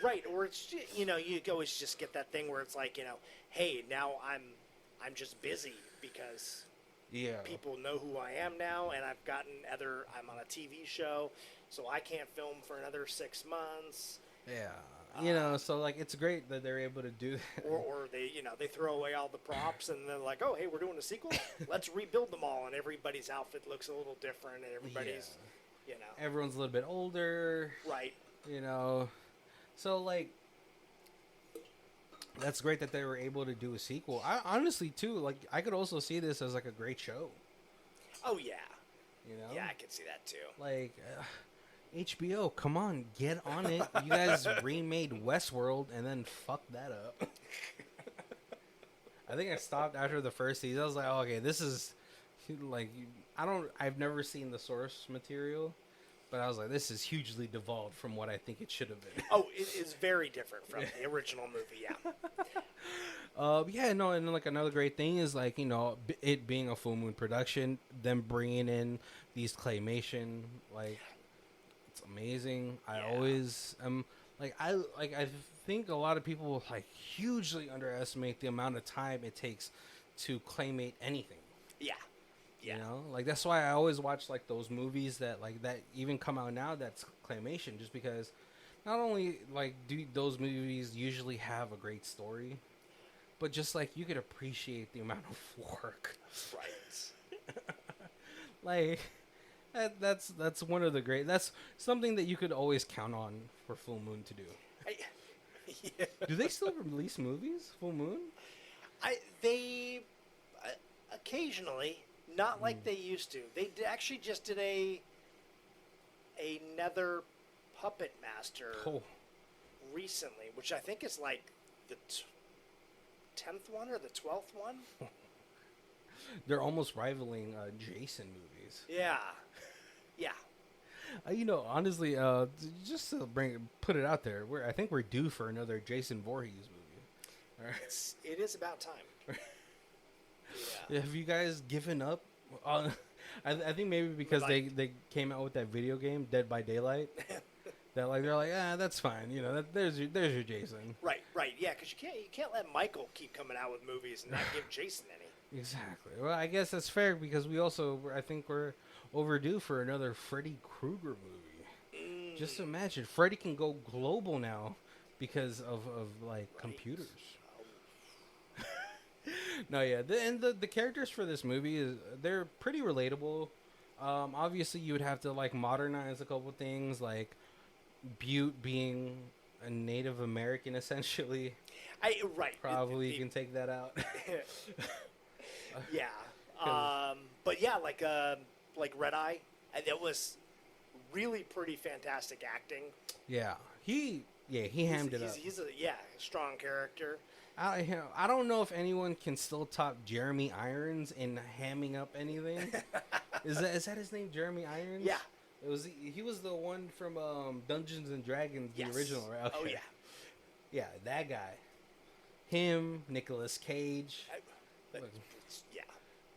Right. Or it's you always just get that thing where it's like, hey, now I'm just busy because people know who I am now, and I'm on a TV show, so I can't film for another 6 months. Yeah. So like it's great that they're able to do that. Or they throw away all the props and they're like, oh, hey, we're doing a sequel. Let's rebuild them all, and everybody's outfit looks a little different, and everybody's, everyone's a little bit older, right? So like that's great that they were able to do a sequel. I honestly too, like I could also see this as like a great show. Oh yeah, yeah, I could see that too. Like. HBO, come on, get on it. You guys remade Westworld and then fucked that up. I think I stopped after the first season. I was like, oh, okay, this is like, I've never seen the source material, but I was like, this is hugely devolved from what I think it should have been. Oh, it is very different from the original movie, yeah. And like another great thing is like, it being a Full Moon production, them bringing in these claymation, like, it's amazing. I always I think a lot of people like hugely underestimate the amount of time it takes to claymate anything. Yeah. Like that's why I always watch like those movies that even come out now that's claymation, just because not only like do those movies usually have a great story, but just like you could appreciate the amount of work. Right. Like That's one of the great. That's something that you could always count on for Full Moon to do. Yeah. Do they still release movies, Full Moon? They occasionally, not like they used to. They actually just did another Puppet Master recently, which I think is like the 10th one or the 12th one. They're almost rivaling Jason movies. Yeah. Honestly, just to put it out there, I think we're due for another Jason Voorhees movie. All right. It is about time. Have you guys given up? I think maybe because they came out with that video game, Dead by Daylight. That they're like, that's fine. You know, there's your Jason. Right, yeah, because you can't let Michael keep coming out with movies and not give Jason any. Exactly. Well, I guess that's fair because I think we're overdue for another Freddy Krueger movie. Just imagine, Freddy can go global now because of computers. No, yeah, the characters for this movie they're pretty relatable. Obviously, you would have to modernize a couple things, like Butte being a Native American, essentially. Probably you can take that out. Yeah, but yeah, like Red Eye, and that was really pretty fantastic acting. Yeah, he hammed it up. He's a strong character. I don't know if anyone can still top Jeremy Irons in hamming up anything. Is that his name, Jeremy Irons? Yeah. He was the one from Dungeons and Dragons, the original, right? Okay. Oh yeah. Yeah, that guy. Him, Nicolas Cage.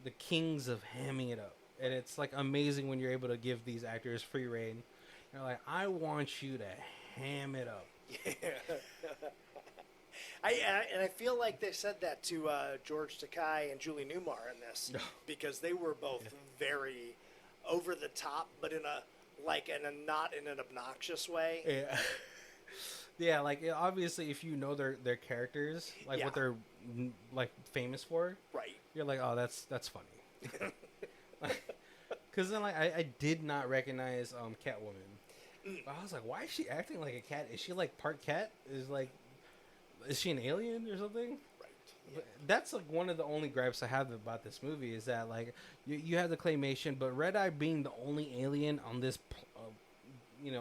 The kings of hamming it up. And it's amazing when you're able to give these actors free reign. They're like, I want you to ham it up. Yeah. I feel like they said that to George Takei and Julie Newmar in this because they were both very over the top, but in a not in an obnoxious way. Yeah. Yeah, obviously if you know their characters, what they're famous for, right? You're like, oh, that's funny. Because then I did not recognize Catwoman. I was like, why is she acting like a cat? Is she part cat? Is she an alien or something? Right. Yeah. That's one of the only gripes I have about this movie is that you have the claymation, but Red Eye being the only alien on this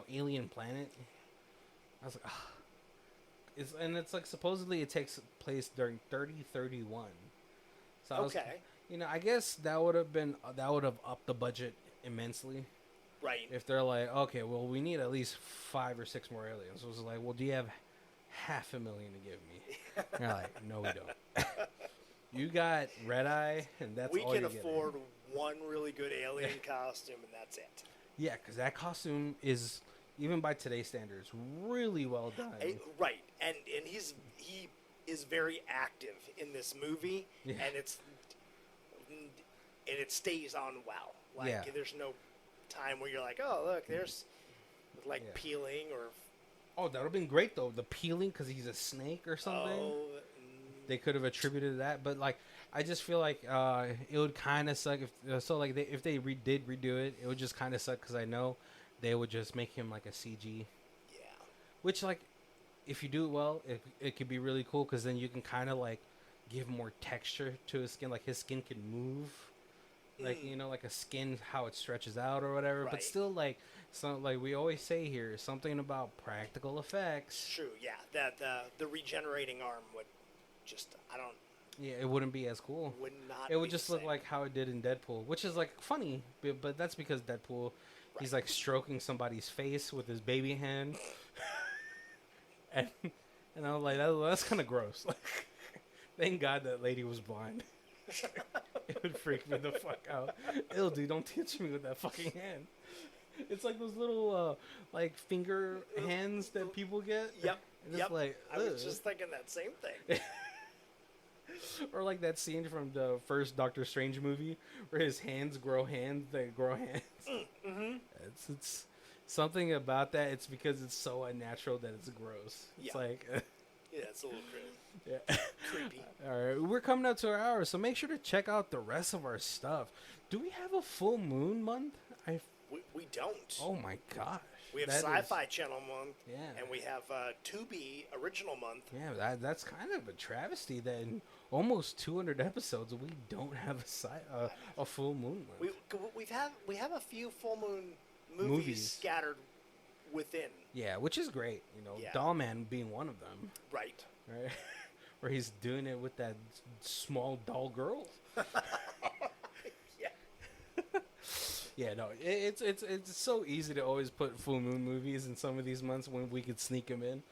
alien planet. I was like, it's supposedly it takes place during 3031. So I guess that would have upped the budget immensely. Right. If they're like, okay, well, we need at least 5 or 6 more aliens. So it was like, well, do you have $500,000 to give me? And you're like, no, we don't. You got Red Eye, and that's all you get. We can afford one really good alien costume, and that's it. Yeah, because that costume is, even by today's standards, really well done. Right, and he is very active in this movie, and it stays on well. There's no time where you're like, oh, look, there's peeling or. Oh, that would have been great though. The peeling because he's a snake or something. They could have attributed that, but I just feel like it would kind of suck if they did redo it. It would just kind of suck because I know they would just make him a CG. Yeah. Which if you do it well, it could be really cool because then you can kind of give more texture to his skin. His skin can move. A skin, how it stretches out or whatever, but still we always say here, something about practical effects. True, yeah. That the regenerating arm would just, Yeah, it wouldn't be as cool. It would just look like how it did in Deadpool, which is funny, but that's because Deadpool, he's stroking somebody's face with his baby hand, and I was like, that's kind of gross. Thank God that lady was blind. It would freak me the fuck out. Ew, dude, don't touch me with that fucking hand. It's those little, finger hands that people get. Yep. And it's I was just thinking that same thing. Or that scene from the first Doctor Strange movie where his hands grow hands that grow hands. Mm-hmm. It's something about that. It's because it's so unnatural that it's gross. It's yeah, it's a little crazy. Yeah. Creepy. All right, we're coming up to our hour, so make sure to check out the rest of our stuff. Do we have a full moon month? We don't. Oh my gosh. We have Sci-Fi Channel month. Yeah. And we have Tubi original month. Yeah, that's kind of a travesty that in almost 200 episodes we don't have a full moon month. We have a few full moon movies scattered within. Yeah, which is great. Doll Man being one of them. Right. Where he's doing it with that small doll girl. Yeah, no, it's so easy to always put full moon movies in some of these months when we could sneak them in.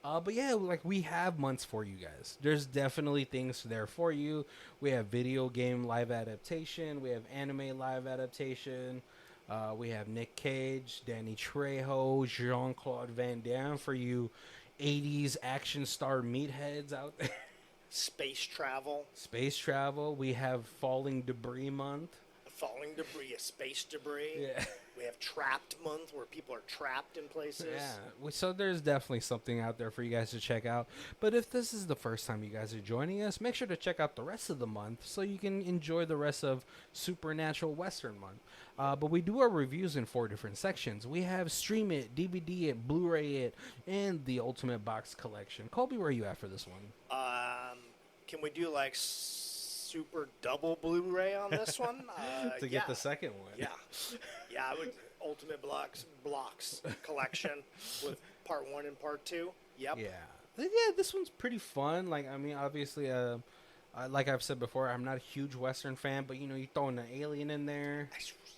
But yeah, like we have months for you guys. There's definitely things there for you. We have video game live adaptation. We have anime live adaptation. We have Nick Cage, Danny Trejo, Jean-Claude Van Damme for you 80s action star meatheads out there. Space travel. Space travel. We have Falling Debris Month. Falling debris, space debris. Yeah. We have Trapped Month, where people are trapped in places. Yeah, so there's definitely something out there for you guys to check out. But if this is the first time you guys are joining us, make sure to check out the rest of the month so you can enjoy the rest of Supernatural Western Month. But we do our reviews in 4 different sections. We have Stream It, DVD It, Blu-ray It, and the Ultimate Box Collection. Colby, where are you at for this one? Can we do like super double Blu-ray on this one? To get the second one. Yeah, I would. Ultimate blocks collection with part 1 and part 2. Yep. Yeah, this one's pretty fun. Like, I mean, obviously, like I've said before, I'm not a huge Western fan, but you throwing an alien in there,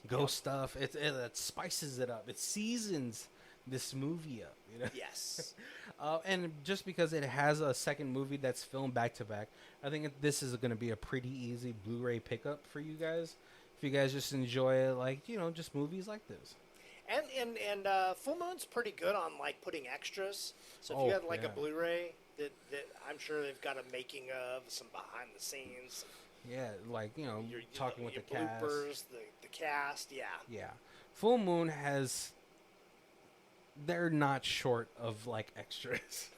ghost stuff, it spices it up. It seasons this movie up. Yes. And just because it has a second movie that's filmed back to back, I think this is going to be a pretty easy Blu-ray pickup for you guys. If you guys just enjoy it, like, just movies like this. And Full Moon's pretty good on like putting extras. So if you had like a Blu-ray that I'm sure they've got a making of, some behind the scenes. Yeah, like talking with the cast. Bloopers, the cast. Yeah. Full Moon has. They're not short of like extras,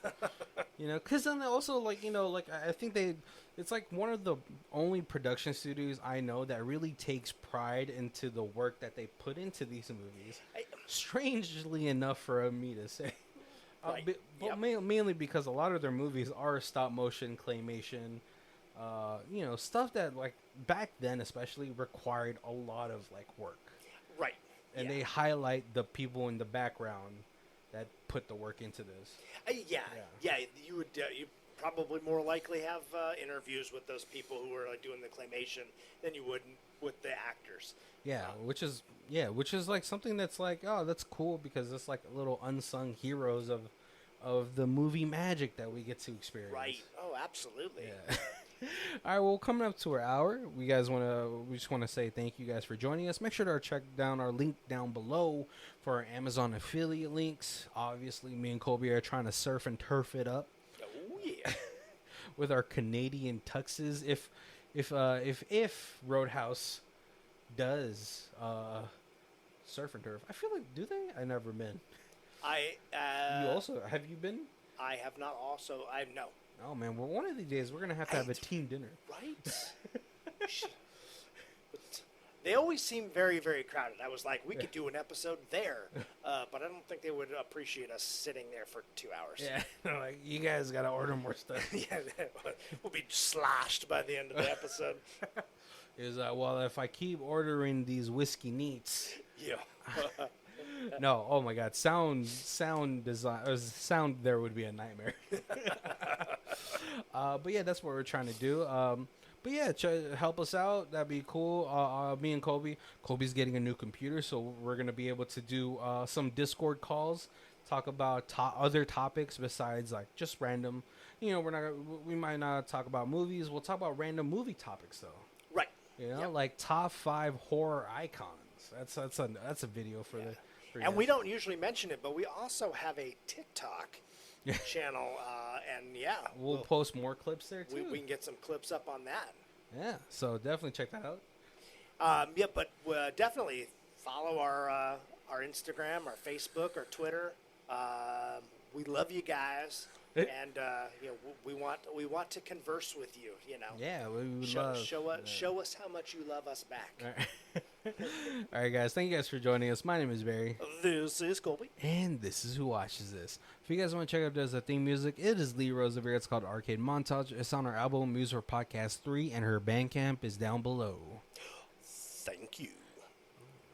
because then also like I think it's like one of the only production studios I know that really takes pride into the work that they put into these movies. Strangely enough for me to say, but mainly because a lot of their movies are stop motion claymation, stuff that like back then especially required a lot of like work. Right. And they highlight the people in the background that put the work into this. Yeah. You would you probably more likely have interviews with those people who are like doing the claymation than you would with the actors. Yeah, which is like something that's like, oh, that's cool because it's like little unsung heroes of the movie magic that we get to experience. Right. Oh, absolutely. Yeah. All right, well, coming up to our hour, we just want to say thank you guys for joining us. Make sure to check down our link down below for our Amazon affiliate links. Obviously, me and Colby are trying to surf and turf it up. Oh yeah. With our Canadian tuxes, if Roadhouse does surf and turf, I feel like, do they? I never been. You also have you been? I have not. Also, I know. Oh man, well, one of these days we're gonna have to have a team dinner. Right. They always seem very, very crowded. I was like, we could do an episode there, but I don't think they would appreciate us sitting there for 2 hours. Yeah, like you guys gotta order more stuff. Yeah, we'll be sloshed by the end of the episode. Is well, if I keep ordering these whiskey neats. Yeah. No, oh my God, sound design, sound there would be a nightmare. But yeah, that's what we're trying to do. But yeah, help us out. That'd be cool. Me and Colby's getting a new computer, so we're gonna be able to do some Discord calls, talk about other topics besides like just random. We might not talk about movies. We'll talk about random movie topics though. Right. Like top 5 horror icons. That's a video for the. And we don't usually mention it, but we also have a TikTok channel, and we'll post more clips there too. We can get some clips up on that. Yeah, so definitely check that out. But definitely follow our Instagram, our Facebook, our Twitter. We love you guys, and we want to converse with you. Yeah, we would show us how much you love us back. All right. All right, guys. Thank you guys for joining us. My name is Barry. This is Colby. And this is Who Watches This. If you guys want to check out the theme music, it is Lee Rosevere. It's called Arcade Montage. It's on our album Music for Podcast 3, and her Bandcamp is down below. Thank you.